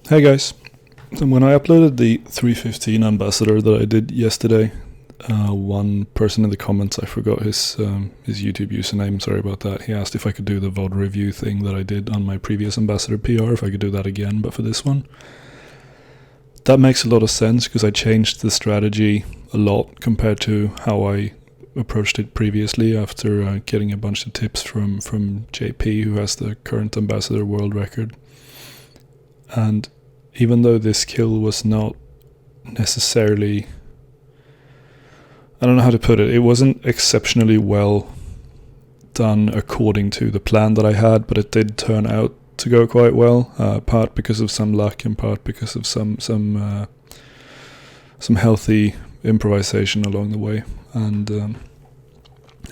Hey guys, so when I uploaded the 315 ambassador that I did yesterday, one person in the comments, I forgot his YouTube username, sorry about that, he asked if I could do the VOD review thing that I did on my previous ambassador PR, if I could do that again, but for this one. That makes a lot of sense because I changed the strategy a lot compared to how I approached it previously after getting a bunch of tips from JP, who has the current ambassador world record. And even though this kill was not necessarily, I don't know how to put it, it wasn't exceptionally well done according to the plan that I had, but it did turn out to go quite well, part because of some luck and part because of some healthy improvisation along the way. And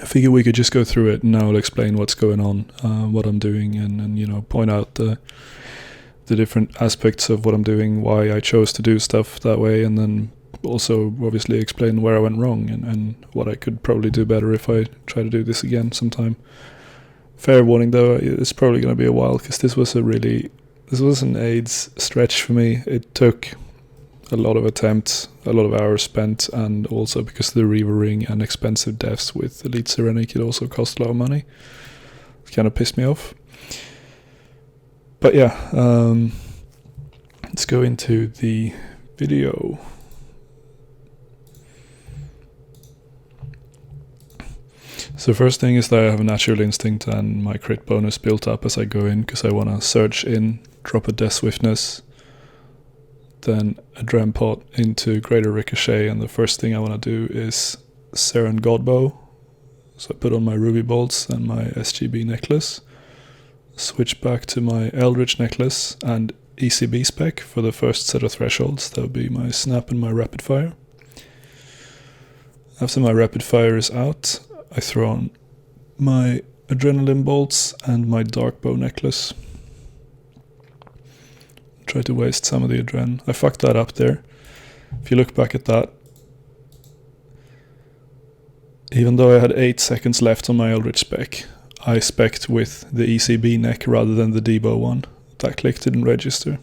I figure we could just go through it and now I'll explain what's going on, what I'm doing, and point out the different aspects of what I'm doing, why I chose to do stuff that way, and then also obviously explain where I went wrong and what I could probably do better if I try to do this again sometime. Fair warning though, it's probably going to be a while because this was an AIDS stretch for me. It took a lot of attempts, a lot of hours spent, and also because of the Reaver ring and expensive deaths with Elite Sirenic, it also cost a lot of money. It kind of pissed me off. But yeah, let's go into the video. So first thing is that I have a natural instinct and my crit bonus built up as I go in because I want to surge in, drop a death swiftness, then a Dren pot into greater ricochet, and the first thing I want to do is Seren Godbow. So I put on my ruby bolts and my SGB necklace. Switch back to my Eldritch necklace and ECB spec for the first set of thresholds. That would be my snap and my rapid fire. After my rapid fire is out, I throw on my adrenaline bolts and my dark bow necklace. Try to waste some of the adren. I fucked that up there. If you look back at that, even though I had 8 seconds left on my Eldritch spec, I spec'd with the ECB neck rather than the debow one. That click didn't register.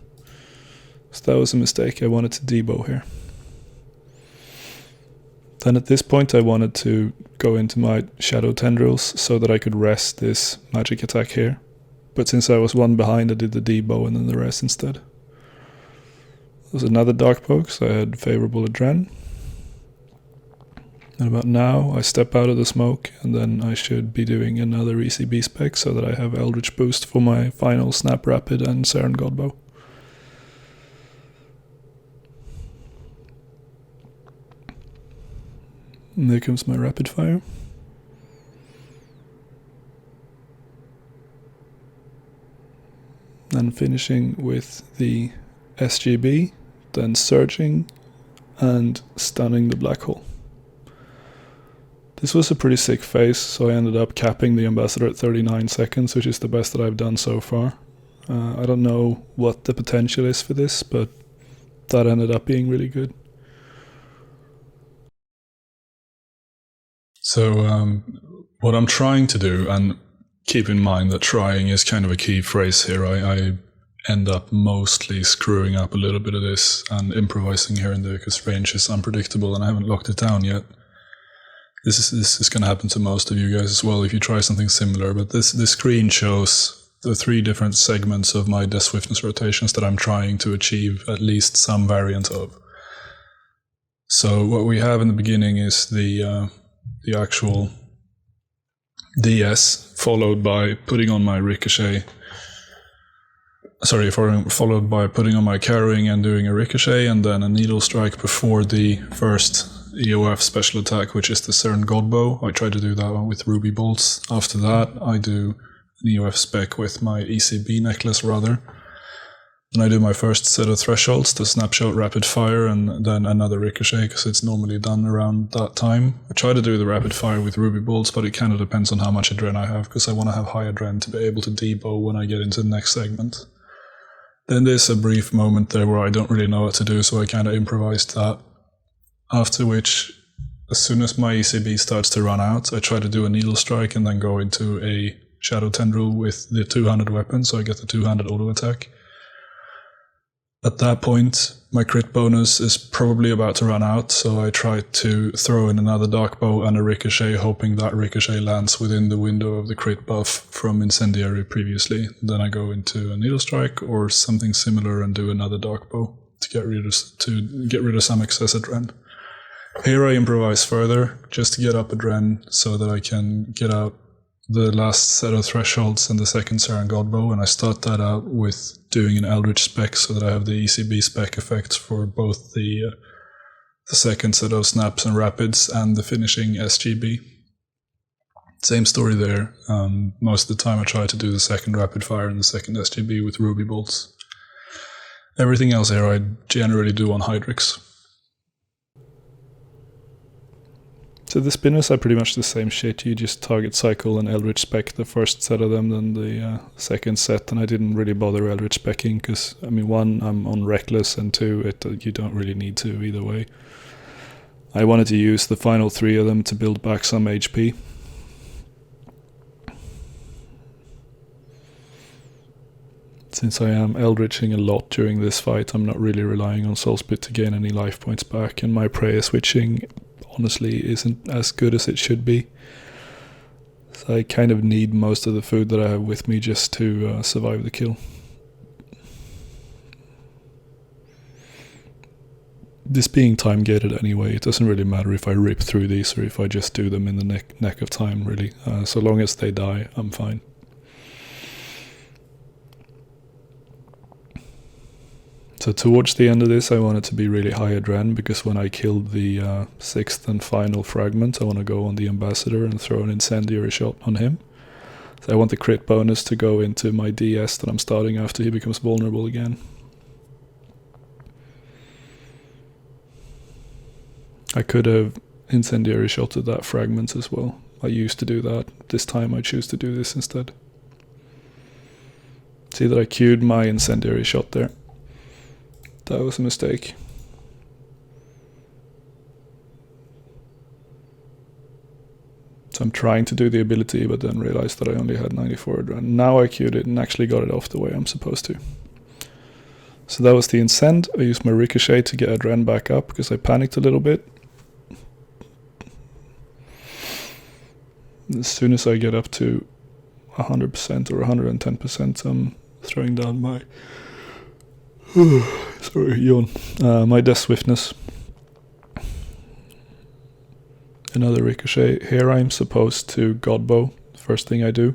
So that was a mistake. I wanted to debow here. Then at this point I wanted to go into my shadow tendrils so that I could rest this magic attack here. But since I was one behind, I did the debow and then the rest instead. There was another dark poke, so I had favorable adren. And about now, I step out of the smoke, and then I should be doing another ECB spec so that I have Eldritch boost for my final Snap Rapid and Seren Godbow. And there comes my rapid fire. Then finishing with the SGB, then surging and stunning the black hole. This was a pretty sick phase, so I ended up capping the ambassador at 39 seconds, which is the best that I've done so far. I don't know what the potential is for this, but that ended up being really good. So what I'm trying to do, and keep in mind that trying is kind of a key phrase here, I end up mostly screwing up a little bit of this and improvising here and there because range is unpredictable and I haven't locked it down yet. This is going to happen to most of you guys as well if you try something similar, but this screen shows the 3 different segments of my death swiftness rotations that I'm trying to achieve at least some variant of. So what we have in the beginning is the actual DS, followed by putting on my ricochet. Followed by putting on my carrying and doing a ricochet, and then a needle strike before the first EOF special attack, which is the Seren Godbow. I try to do that one with ruby bolts. After that, I do an EOF spec with my ECB necklace rather. Then I do my first set of thresholds, the snapshot rapid fire, and then another ricochet because it's normally done around that time. I try to do the rapid fire with ruby bolts, but it kind of depends on how much adren I have because I want to have high adren to be able to debow when I get into the next segment. Then there's a brief moment there where I don't really know what to do, so I kind of improvised that. After which, as soon as my ECB starts to run out, I try to do a needle strike and then go into a shadow tendril with the 200 weapon, so I get the 200 auto attack. At that point, my crit bonus is probably about to run out, so I try to throw in another dark bow and a ricochet, hoping that ricochet lands within the window of the crit buff from incendiary previously. Then I go into a needle strike or something similar and do another dark bow to get rid of some excess adren. Here I improvise further just to get up adren so that I can get out the last set of thresholds and the second Saran God bow, and I start that out with doing an Eldritch spec so that I have the ECB spec effects for both the second set of snaps and rapids and the finishing SGB. Same story there. Most of the time I try to do the second rapid fire and the second SGB with ruby bolts. Everything else here I generally do on Hydrix. So the spinners are pretty much the same shit. You just target cycle and Eldritch spec the first set of them, then the second set, and I didn't really bother Eldritch specking because, I mean, one, I'm on Reckless, and two, you don't really need to either way. I wanted to use the final three of them to build back some HP. Since I am Eldritching a lot during this fight, I'm not really relying on Soul Split to gain any life points back, and my prayer switching honestly isn't as good as it should be. So I kind of need most of the food that I have with me just to survive the kill. This being time gated anyway, it doesn't really matter if I rip through these or if I just do them in the neck of time, really. So long as they die, I'm fine. So towards the end of this I want it to be really high adren, because when I killed the sixth and final fragment I want to go on the ambassador and throw an incendiary shot on him. So I want the crit bonus to go into my DS that I'm starting after he becomes vulnerable again. I could have incendiary shotted that fragment as well. I used to do that. This time I choose to do this instead. See that I queued my incendiary shot there. That was a mistake. So I'm trying to do the ability, but then realized that I only had 94 adren. Now I queued it and actually got it off the way I'm supposed to. So that was the incend. I used my ricochet to get adren back up because I panicked a little bit. As soon as I get up to 100% or 110%, I'm throwing down my... sorry, yawn. My death swiftness. Another ricochet. Here I'm supposed to godbow. First thing I do.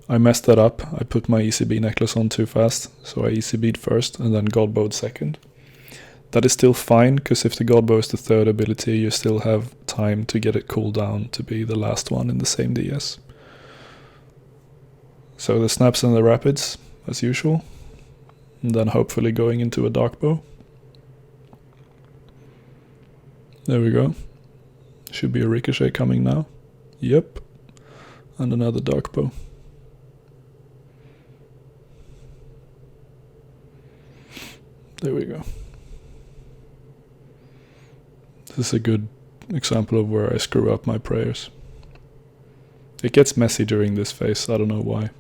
I messed that up. I put my ECB necklace on too fast, so I ECB'd first and then godbowed second. That is still fine, because if the godbow is the third ability, you still have time to get it cooled down to be the last one in the same DS. So the snaps and the rapids, as usual. And then hopefully going into a dark bow. There we go. Should be a ricochet coming now. Yep. And another dark bow. There we go. This is a good example of where I screw up my prayers. It gets messy during this phase, I don't know why.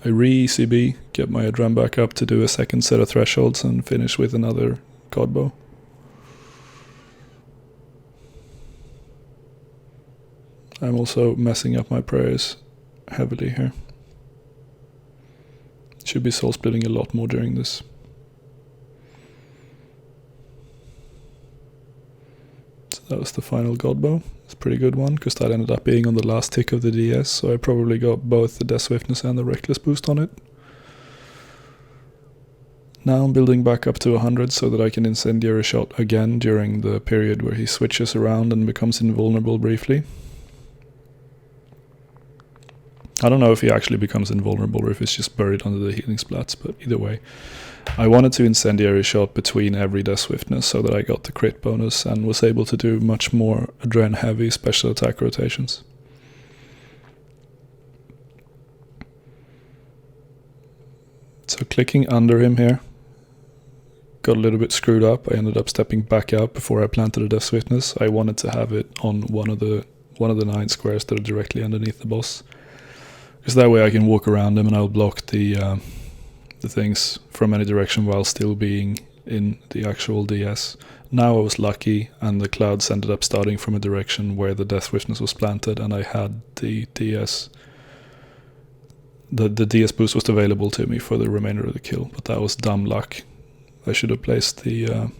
I re-ECB, get my adren back up to do a second set of thresholds and finish with another godbow. I'm also messing up my prayers heavily here. Should be soul splitting a lot more during this. So that was the final godbow. It's a pretty good one, because that ended up being on the last tick of the DS, so I probably got both the death swiftness and the reckless boost on it. Now I'm building back up to 100 so that I can incendiary shot again during the period where he switches around and becomes invulnerable briefly. I don't know if he actually becomes invulnerable or if it's just buried under the healing splats, but either way. I wanted to incendiary shot between every death swiftness so that I got the crit bonus and was able to do much more adren heavy special attack rotations. So clicking under him here got a little bit screwed up. I ended up stepping back out before I planted a death swiftness. I wanted to have it on one of the 9 squares that are directly underneath the boss, because that way I can walk around him and I'll block the the things from any direction while still being in the actual DS. Now I was lucky, and the clouds ended up starting from a direction where the death swiftness was planted, and I had the DS. The DS boost was available to me for the remainder of the kill, but that was dumb luck. I should have placed the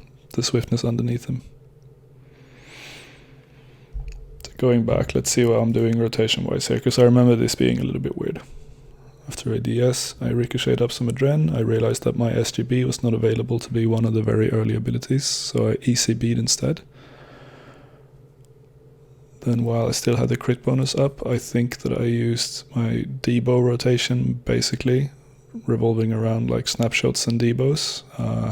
swiftness underneath him. So going back, let's see what I'm doing rotation-wise here, because I remember this being a little bit weird. After a DS, I ricocheted up some Adren. I realized that my SGB was not available to be one of the very early abilities, so I ECB'd instead. Then while I still had the crit bonus up, I think that I used my debo rotation, basically, revolving around like snapshots and debos.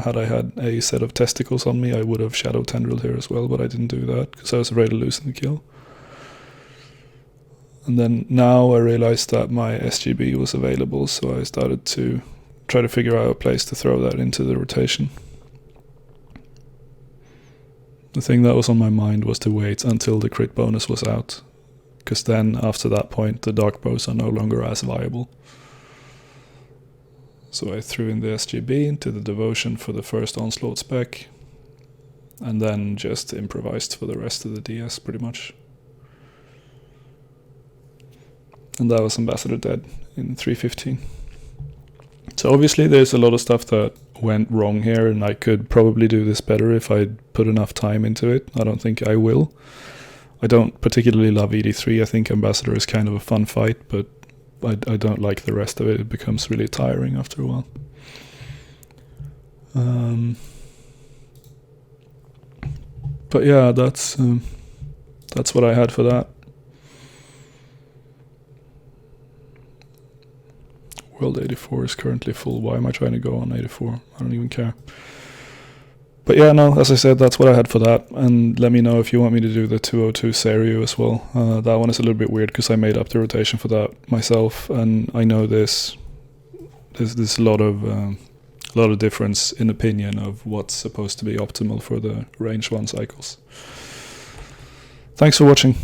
Had I had a set of testicles on me, I would have shadow tendrilled here as well, but I didn't do that, because I was afraid of losing the kill. And then now I realized that my SGB was available, so I started to try to figure out a place to throw that into the rotation. The thing that was on my mind was to wait until the crit bonus was out, because then after that point the dark bows are no longer as viable. So I threw in the SGB into the devotion for the first onslaught spec, and then just improvised for the rest of the DS pretty much. And that was Ambassador dead in 3:15. So obviously there's a lot of stuff that went wrong here, and I could probably do this better if I'd put enough time into it. I don't think I will. I don't particularly love ED3. I think Ambassador is kind of a fun fight, but I don't like the rest of it. It becomes really tiring after a while. But yeah, that's what I had for that. World 84 is currently full. Why am I trying to go on 84? I don't even care. But yeah, no, as I said, that's what I had for that. And let me know if you want me to do the 202 Serio as well. That one is a little bit weird because I made up the rotation for that myself, and I know there's a lot of difference in opinion of what's supposed to be optimal for the range 1 cycles. Thanks for watching.